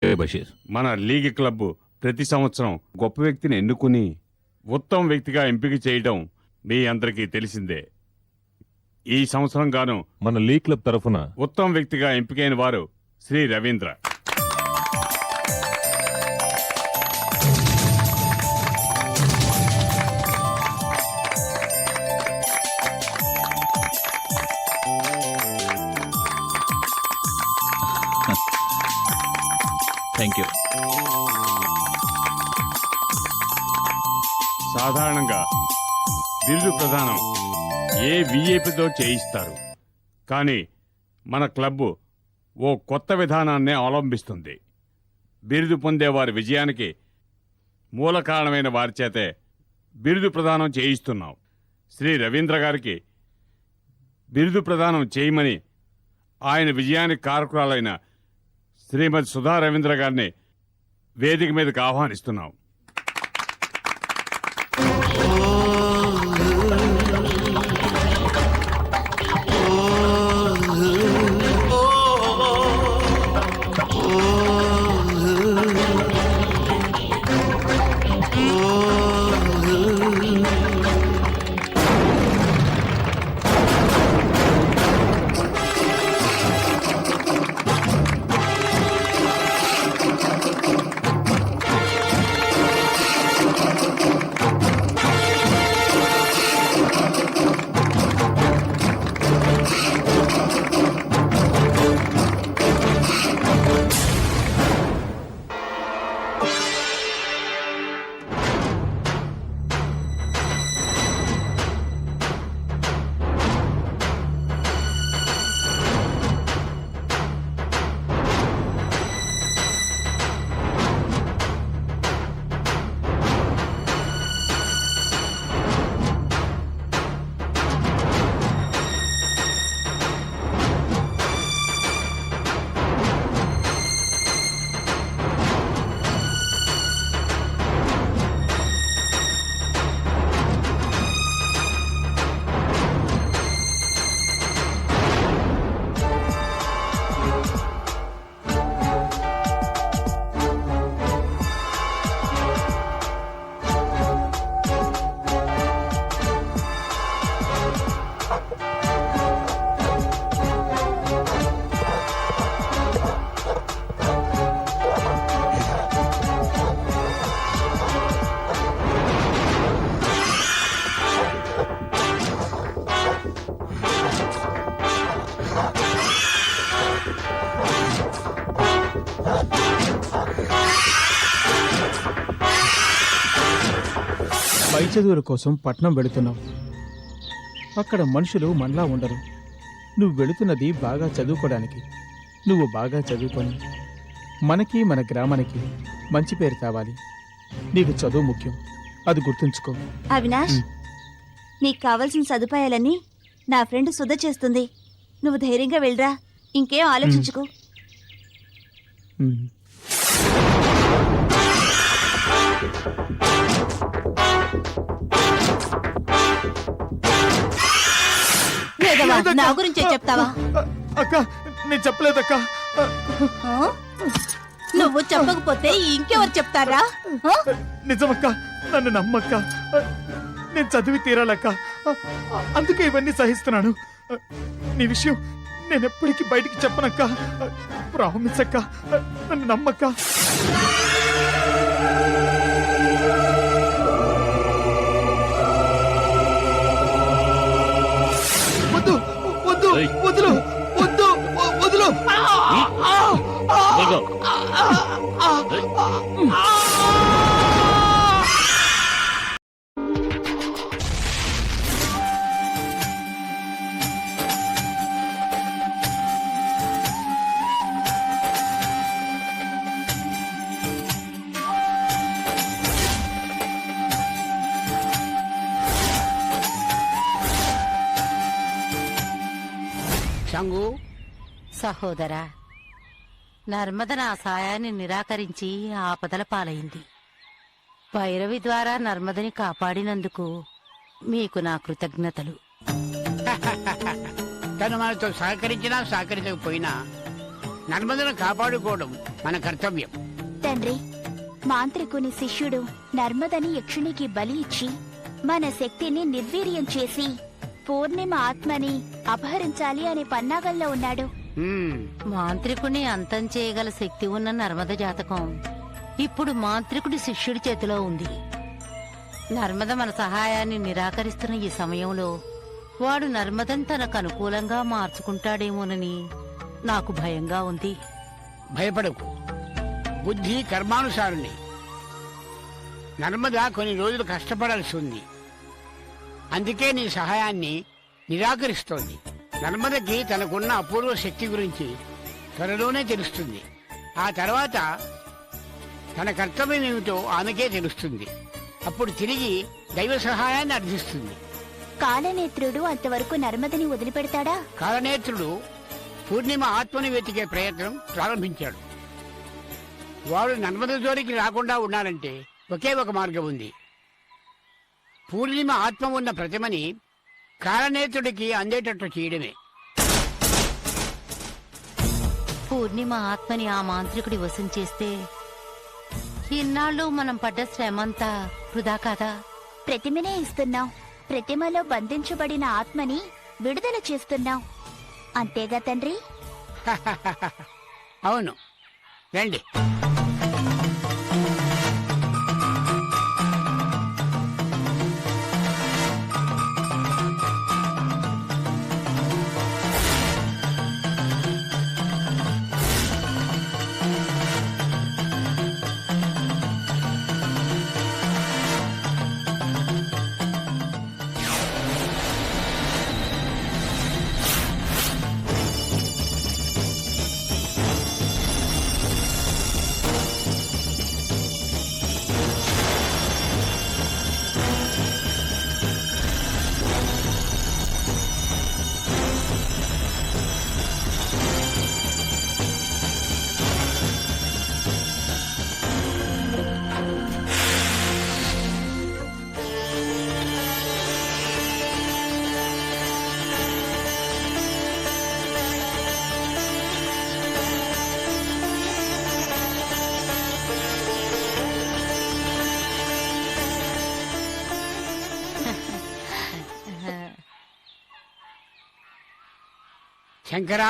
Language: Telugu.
బషీర్. మన లీగ్ క్లబ్ ప్రతి సంవత్సరం గొప్ప వ్యక్తిని ఎన్నుకుని ఉత్తమ వ్యక్తిగా ఎంపిక చేయడం మీ అందరికీ తెలిసిందే. ఈ సంవత్సరం గాను మన లీగ్ క్లబ్ తరఫున ఉత్తమ వ్యక్తిగా ఎంపికైన వారు శ్రీ రవీంద్ర. Thank you. సాధారణంగా బిరుదు ప్రదానం ఏ విఐపితో చేయిస్తారు, కానీ మన క్లబ్ ఓ కొత్త విధానాన్నే అవలంబిస్తుంది. బిరుదు పొందే వారి విజయానికి మూల కారణమైన వారి చేతే బిరుదు ప్రదానం చేయిస్తున్నాం. శ్రీ రవీంద్ర గారికి బిరుదు ప్రదానం చేయమని ఆయన విజయానికి కారకురాలైన శ్రీమతి సుధా రవీంద్ర గారిని వేదిక మీదకి ఆహ్వానిస్తున్నాం. పై చదువుల కోసం పట్నం వెళుతున్నావు. అక్కడ మనుషులు మనలా ఉండరు. నువ్వు వెళుతున్నది బాగా చదువుకోవడానికి. నువ్వు బాగా చదువుకొని మనకి మన గ్రామానికి మంచి పేరు కావాలి. నీకు చదువు ముఖ్యం, అది గుర్తుంచుకో. అవినాష్, నీకు కావలసిన సదుపాయాలన్నీ నా ఫ్రెండ్ సుధ చేస్తుంది. నువ్వు ధైర్యంగా వెళ్ళరా, ఇంకేం ఆలోచించుకో. నా గురించే చెప్తావా? అక్క, నేను చెప్పలేదక్క. నువ్వు చెప్పకపోతే ఇంకెవరు చెప్తారా? నిజమక్క, నన్ను నమ్మక్క. నేను చదివి తీరాలక్క, అందుకే ఇవన్నీ సహిస్తున్నాను. నీ విషయం నేను ఎప్పటికీ బయటికి చెప్పనక్క. ప్రామిస్ అక్క, నన్ను నమ్మక్క. వద్దు వద్దు వదులు వద్దు వదులు. షంగు సహోదరా, నర్మద నా సాయాన్ని నిరాకరించి ఆపదల పాలైంది. భైరవి ద్వారా నర్మదని కాపాడినందుకు మీకు నా నర్మదను కాపాడుకోవడం మన కర్తవ్యం. తండ్రి, మాంత్రికుని శిష్యుడు నర్మదని యక్షునికి బలి ఇచ్చి మన శక్తిని నిర్వీర్యం చేసి పూర్ణిమ ఆత్మని అపహరించాలి అనే పన్నాగంలో ఉన్నాడు. హ్మ్, మాంత్రికుని అంతం చేయగల శక్తి ఉన్న నర్మద జాతకం ఇప్పుడు మాంత్రికుడి శిష్యుడి చేతిలో ఉంది. నర్మద మన సహాయాన్ని నిరాకరిస్తున్న ఈ సమయంలో వాడు నర్మదని తనకు అనుకూలంగా మార్చుకుంటాడేమోనని నాకు భయంగా ఉంది. భయపడకు. బుద్ధి కర్మానుసారుని. నర్మద కొన్ని రోజులు కష్టపడాల్సి ఉంది. అందుకే నీ సహాయాన్ని నిరాకరిస్తోంది. నర్మదకి తనకున్న అపూర్వ శక్తి గురించి త్వరలోనే తెలుస్తుంది. ఆ తర్వాత తన కర్తవ్యం ఏమిటో ఆమెకే తెలుస్తుంది. అప్పుడు తిరిగి దైవ సహాయాన్ని అర్థిస్తుంది. కాలనేత్రుడు అంతవరకు నర్మదని వదిలిపెడతాడా? కాలనేత్రుడు పూర్ణిమ ఆత్మని వెతికే ప్రయత్నం ప్రారంభించాడు. వాడు నర్మద జోలికి రాకుండా ఉండాలంటే ఒకే ఒక మార్గం ఉంది. పూర్ణిమ ఆత్మ ఉన్న ప్రతిమని కాలనేత్రుడికి అందేటట్లు చేయడమే. పూర్ణిమ ఆత్మని ఆ మాంత్రికుడి వశం చేస్తే ఇన్నాళ్ళు మనం పడ్డ శ్రమంతా వృధా కాదా? ప్రతిమనే ఇస్తున్నాం. ప్రతిమలో బంధించబడిన ఆత్మని విడుదల చేస్తున్నాం. అంతేగా తండ్రి? అవును, రండి. శంకరా,